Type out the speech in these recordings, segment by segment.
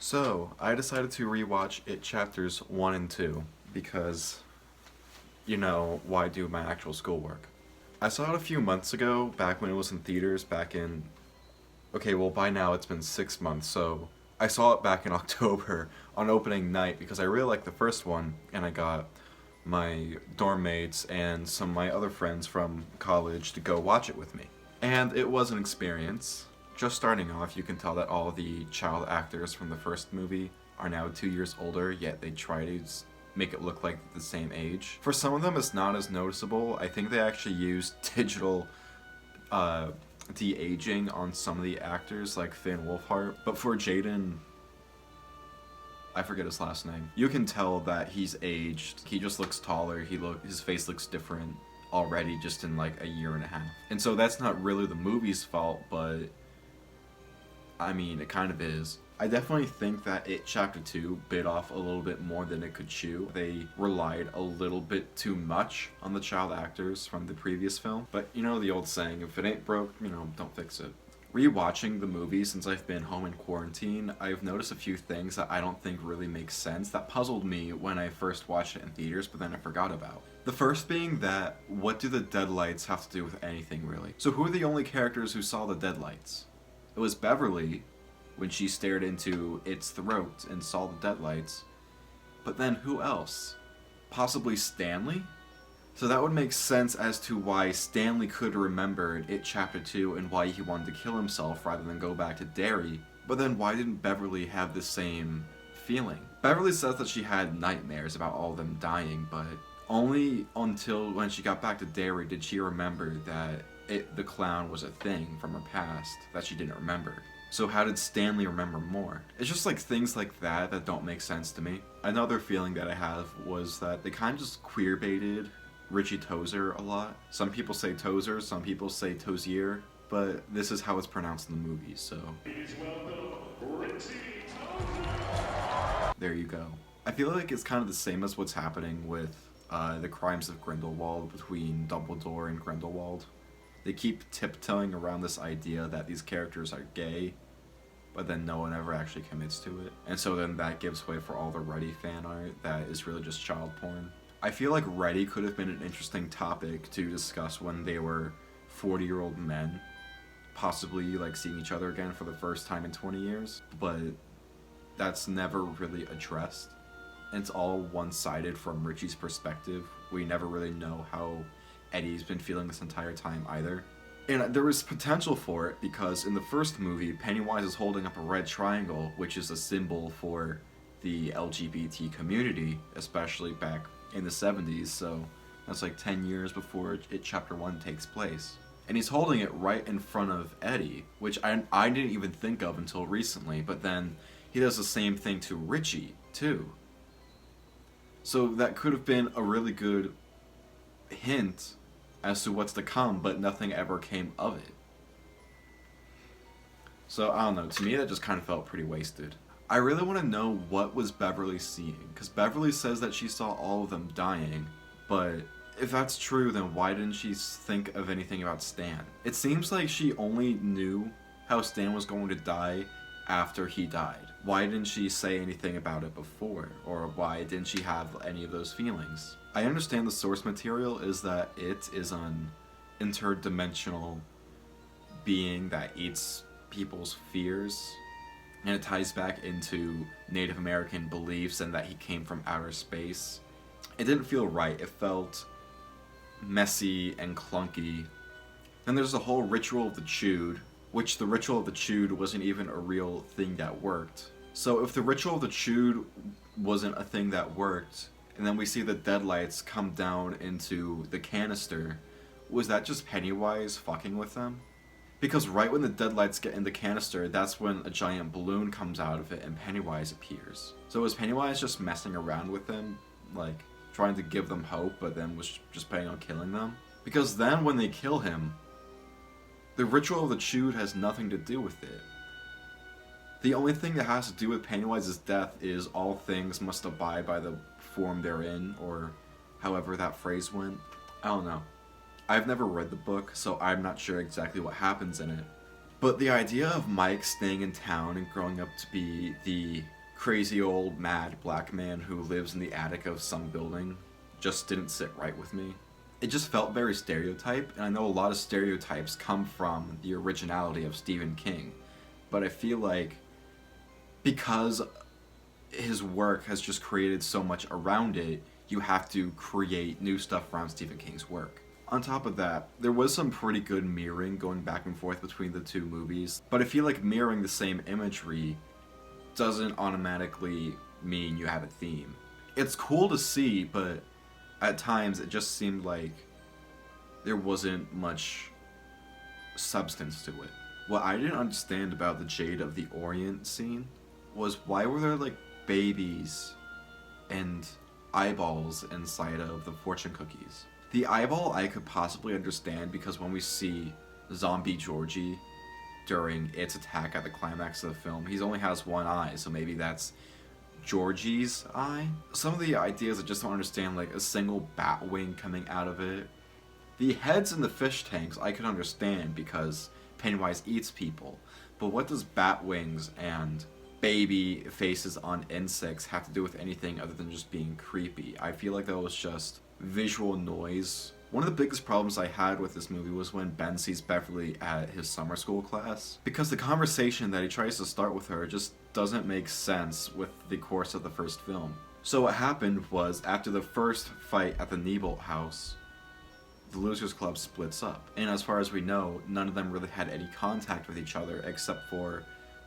So, I decided to rewatch It Chapters 1 and 2 because, why do my actual schoolwork? I saw it a few months ago, back when it was in theaters, back in. Okay, well, by now it's been 6 months, so I saw it back in October on opening night because I really liked the first one, and I got my dorm mates and some of my other friends from college to go watch it with me. And it was an experience. Just starting off, you can tell that all the child actors from the first movie are now 2 years older, yet they try to make it look like the same age. For some of them, it's not as noticeable. I think they actually use digital de-aging on some of the actors, like Finn Wolfhard. But for Jaden, I forget his last name. You can tell that he's aged. He just looks taller. His face looks different already just in like a year and a half. And so that's not really the movie's fault, but I mean, it kind of is. I definitely think that It Chapter 2 bit off a little bit more than it could chew. They relied a little bit too much on the child actors from the previous film. But you know the old saying, if it ain't broke, don't fix it. Rewatching the movie since I've been home in quarantine, I've noticed a few things that I don't think really make sense that puzzled me when I first watched it in theaters, but then I forgot about. The first being that, what do the deadlights have to do with anything, really? So who are the only characters who saw the deadlights? It was Beverly, when she stared into its throat and saw the deadlights. But then who else? Possibly Stanley? So that would make sense as to why Stanley could remember It Chapter 2 and why he wanted to kill himself rather than go back to Derry. But then why didn't Beverly have the same feeling? Beverly says that she had nightmares about all of them dying, but only until when she got back to Derry did she remember that the clown was a thing from her past that she didn't remember. So how did Stanley remember more? It's just like things like that that don't make sense to me. Another feeling that I have was that they kind of just queer-baited Richie Tozier a lot. Some people say Tozer, some people say Tozier, but this is how it's pronounced in the movie, so. Please welcome Richie Tozier! There you go. I feel like it's kind of the same as what's happening with the Crimes of Grindelwald between Dumbledore and Grindelwald. They keep tiptoeing around this idea that these characters are gay, but then no one ever actually commits to it. And so then that gives way for all the Reddy fan art that is really just child porn. I feel like Reddy could have been an interesting topic to discuss when they were 40-year-old men, possibly like seeing each other again for the first time in 20 years, but that's never really addressed. And it's all one-sided from Richie's perspective. We never really know how Eddie's been feeling this entire time either. And there was potential for it because in the first movie, Pennywise is holding up a red triangle, which is a symbol for the LGBT community, especially back in the 70s, so that's like 10 years before It Chapter 1 takes place. And he's holding it right in front of Eddie, which I didn't even think of until recently, but then he does the same thing to Richie, too. So that could have been a really good hint as to what's to come, but nothing ever came of it. So, I don't know, to me that just kind of felt pretty wasted. I really want to know what was Beverly seeing, because Beverly says that she saw all of them dying, but if that's true, then why didn't she think of anything about Stan? It seems like she only knew how Stan was going to die after he died. Why didn't she say anything about it before? Or why didn't she have any of those feelings? I understand the source material is that it is an interdimensional being that eats people's fears, and it ties back into Native American beliefs and that he came from outer space. It didn't feel right. It felt messy and clunky. Then there's the whole ritual of the chewed, which the ritual of the chewed wasn't even a real thing that worked. So if the ritual of the chewed wasn't a thing that worked, and then we see the deadlights come down into the canister, was that just Pennywise fucking with them? Because right when the deadlights get in the canister, that's when a giant balloon comes out of it and Pennywise appears. So was Pennywise just messing around with them, like trying to give them hope, but then was just planning on killing them? Because then when they kill him, the ritual of the chewed has nothing to do with it. The only thing that has to do with Pennywise's death is all things must abide by the form they're in, or however that phrase went. I don't know. I've never read the book, so I'm not sure exactly what happens in it. But the idea of Mike staying in town and growing up to be the crazy old mad black man who lives in the attic of some building just didn't sit right with me. It just felt very stereotyped, and I know a lot of stereotypes come from the originality of Stephen King, but I feel like because his work has just created so much around it, you have to create new stuff around Stephen King's work. On top of that, there was some pretty good mirroring going back and forth between the two movies, but I feel like mirroring the same imagery doesn't automatically mean you have a theme. It's cool to see, but at times it just seemed like there wasn't much substance to it. What I didn't understand about the Jade of the Orient scene was why were there like babies and eyeballs inside of the fortune cookies? The eyeball I could possibly understand because when we see Zombie Georgie during its attack at the climax of the film, he only has one eye, so maybe that's Georgie's eye. Some of the ideas I just don't understand, like a single bat wing coming out of it. The heads in the fish tanks I could understand because Pennywise eats people, but what does bat wings and baby faces on insects have to do with anything other than just being creepy? I feel like that was just visual noise. One of the biggest problems I had with this movie was when Ben sees Beverly at his summer school class, because the conversation that he tries to start with her just doesn't make sense with the course of the first film. So what happened was, after the first fight at the Niebolt house, the Losers Club splits up. And as far as we know, none of them really had any contact with each other except for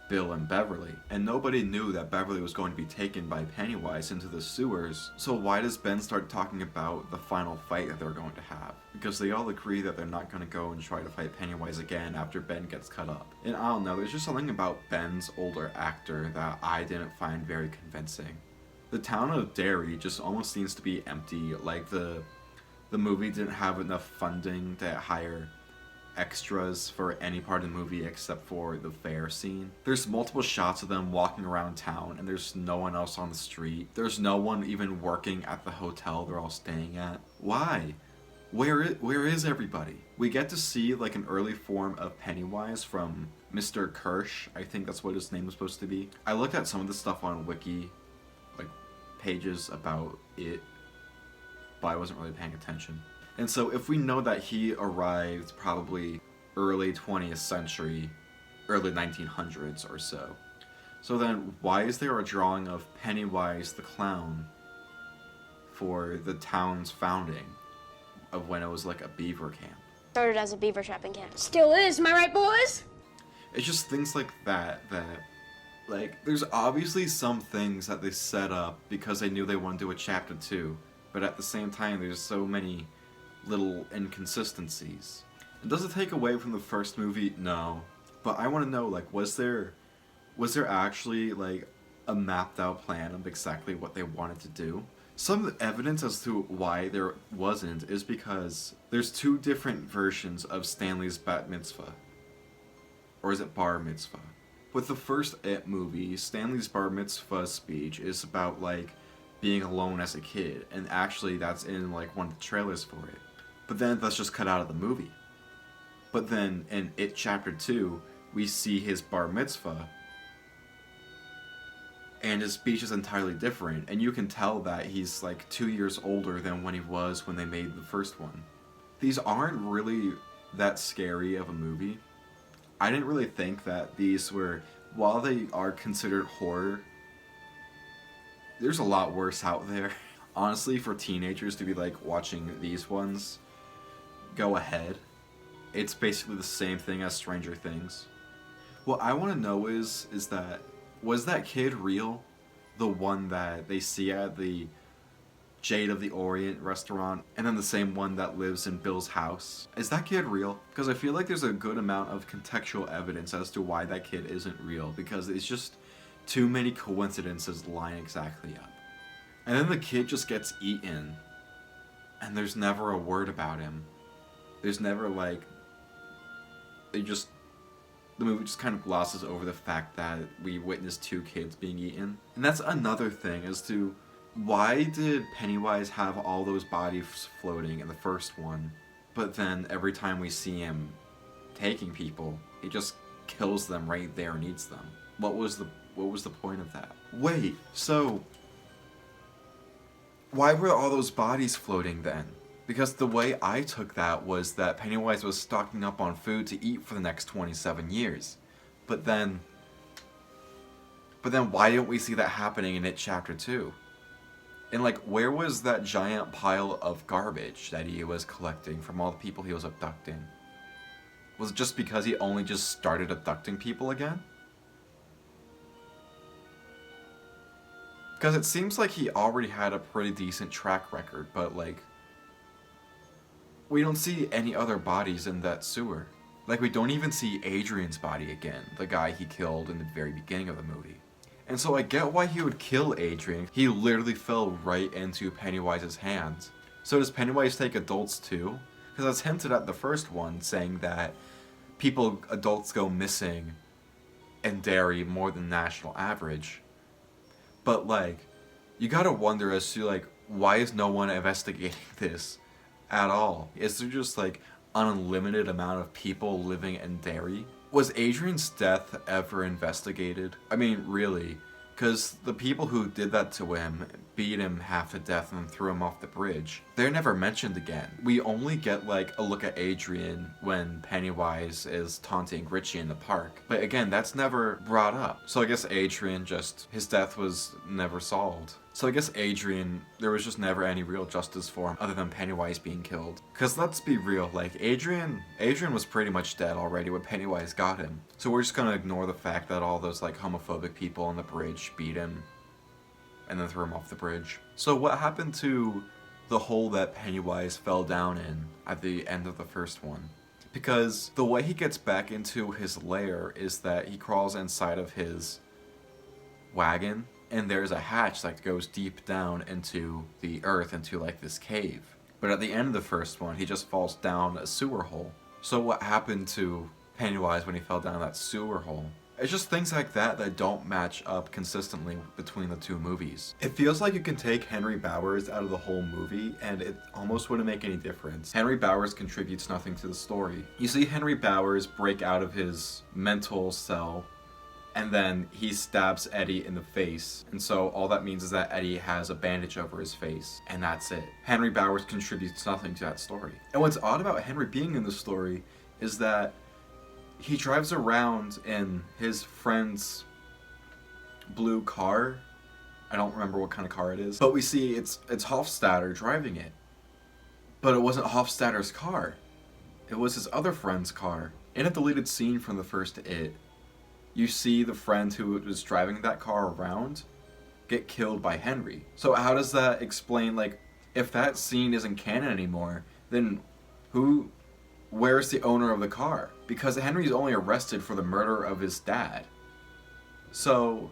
Bill and Beverly. And nobody knew that Beverly was going to be taken by Pennywise into the sewers. So why does Ben start talking about the final fight that they're going to have? Because they all agree that they're not going to go and try to fight Pennywise again after Ben gets cut up. And I don't know, there's just something about Ben's older actor that I didn't find very convincing. The town of Derry just almost seems to be empty, like the movie didn't have enough funding to hire extras for any part of the movie except for the fair scene. There's multiple shots of them walking around town and there's no one else on the street. There's no one even working at the hotel they're all staying at. Why? Where is everybody? We get to see like an early form of Pennywise from Mr. Kirsch. I think that's what his name was supposed to be. I looked at some of the stuff on Wiki, like pages about it, but I wasn't really paying attention. And so if we know that he arrived probably early 20th century, early 1900s or so, so then why is there a drawing of Pennywise the Clown for the town's founding of when it was like a beaver camp? Started as a beaver trapping camp. Still is, am I right, boys? It's just things like that, like, there's obviously some things that they set up because they knew they wanted to do a chapter 2, but at the same time there's so many little inconsistencies. And does it take away from the first movie? No. But I want to know, like, was there actually, like, a mapped out plan of exactly what they wanted to do? Some of the evidence as to why there wasn't is because there's two different versions of Stanley's bat mitzvah. Or is it bar mitzvah? With the first It movie, Stanley's bar mitzvah speech is about, like, being alone as a kid, and actually that's in, like, one of the trailers for it. But then that's just cut out of the movie. But then in It Chapter 2, we see his bar mitzvah, and his speech is entirely different, and you can tell that he's like 2 years older than when he was when they made the first one. These aren't really that scary of a movie. I didn't really think that these were, while they are considered horror, there's a lot worse out there. Honestly, for teenagers to be like watching these ones, go ahead. It's basically the same thing as Stranger Things. What I want to know is that, was that kid real? The one that they see at the Jade of the Orient restaurant, and then the same one that lives in Bill's house. Is that kid real? Because I feel like there's a good amount of contextual evidence as to why that kid isn't real, because it's just too many coincidences line exactly up. And then the kid just gets eaten, and there's never a word about him. There's never, like, the movie just kind of glosses over the fact that we witnessed 2 kids being eaten. And that's another thing as to why did Pennywise have all those bodies floating in the first one, but then every time we see him taking people, he just kills them right there and eats them. What was the point of that? Wait, so why were all those bodies floating then? Because the way I took that was that Pennywise was stocking up on food to eat for the next 27 years. But then why don't we see that happening in It Chapter 2? And like, where was that giant pile of garbage that he was collecting from all the people he was abducting? Was it just because he only just started abducting people again? Because it seems like he already had a pretty decent track record, but like, we don't see any other bodies in that sewer. Like, we don't even see Adrian's body again, the guy he killed in the very beginning of the movie. And so I get why he would kill Adrian. He literally fell right into Pennywise's hands. So does Pennywise take adults too? Because it's hinted at the first one, saying that adults go missing in Derry more than national average. But like, you gotta wonder as to like, why is no one investigating this at all? Is there just like an unlimited amount of people living in Derry? Was Adrian's death ever investigated? I mean, really, because the people who did that to him beat him half to death and threw him off the bridge. They're never mentioned again. We only get like a look at Adrian when Pennywise is taunting Richie in the park. But again, that's never brought up. So I guess Adrian his death was never solved. So I guess Adrian, there was just never any real justice for him other than Pennywise being killed. Because let's be real, like Adrian was pretty much dead already when Pennywise got him. So we're just gonna ignore the fact that all those like homophobic people on the bridge beat him and then threw him off the bridge. So what happened to the hole that Pennywise fell down in at the end of the first one? Because the way he gets back into his lair is that he crawls inside of his wagon, and there's a hatch that goes deep down into the earth, into like this cave. But at the end of the first one, he just falls down a sewer hole. So what happened to Pennywise when he fell down that sewer hole? It's just things like that don't match up consistently between the two movies. It feels like you can take Henry Bowers out of the whole movie and it almost wouldn't make any difference. Henry Bowers contributes nothing to the story. You see Henry Bowers break out of his mental cell, and then he stabs Eddie in the face. And so all that means is that Eddie has a bandage over his face, and that's it. Henry Bowers contributes nothing to that story. And what's odd about Henry being in the story is that he drives around in his friend's blue car. I don't remember what kind of car it is. But we see it's Hofstadter driving it. But it wasn't Hofstadter's car. It was his other friend's car. In a deleted scene from the first It, you see the friend who was driving that car around get killed by Henry. So how does that explain, like, if that scene isn't canon anymore, then where's the owner of the car? Because Henry's only arrested for the murder of his dad. So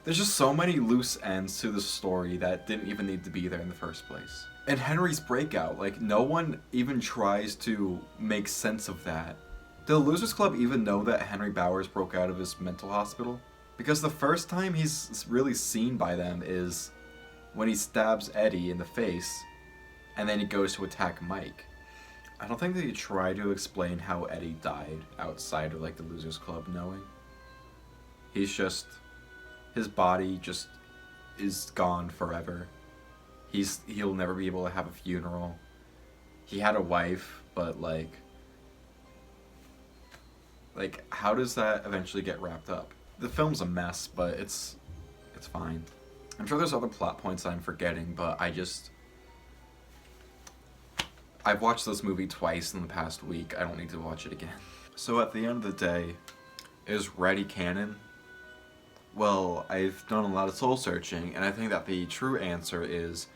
there's just so many loose ends to the story that didn't even need to be there in the first place. And Henry's breakout, like, no one even tries to make sense of that. Did the Losers Club even know that Henry Bowers broke out of his mental hospital? Because the first time he's really seen by them is when he stabs Eddie in the face, and then he goes to attack Mike. I don't think they try to explain how Eddie died outside of like the Losers Club knowing. His body just is gone forever. He'll never be able to have a funeral. He had a wife, but like how does that eventually get wrapped up? The film's a mess, but it's fine. I'm sure there's other plot points I'm forgetting, but I've watched this movie twice in the past week. I don't need to watch it again. So at the end of the day, is Reddy canon? Well, I've done a lot of soul searching, and I think that the true answer is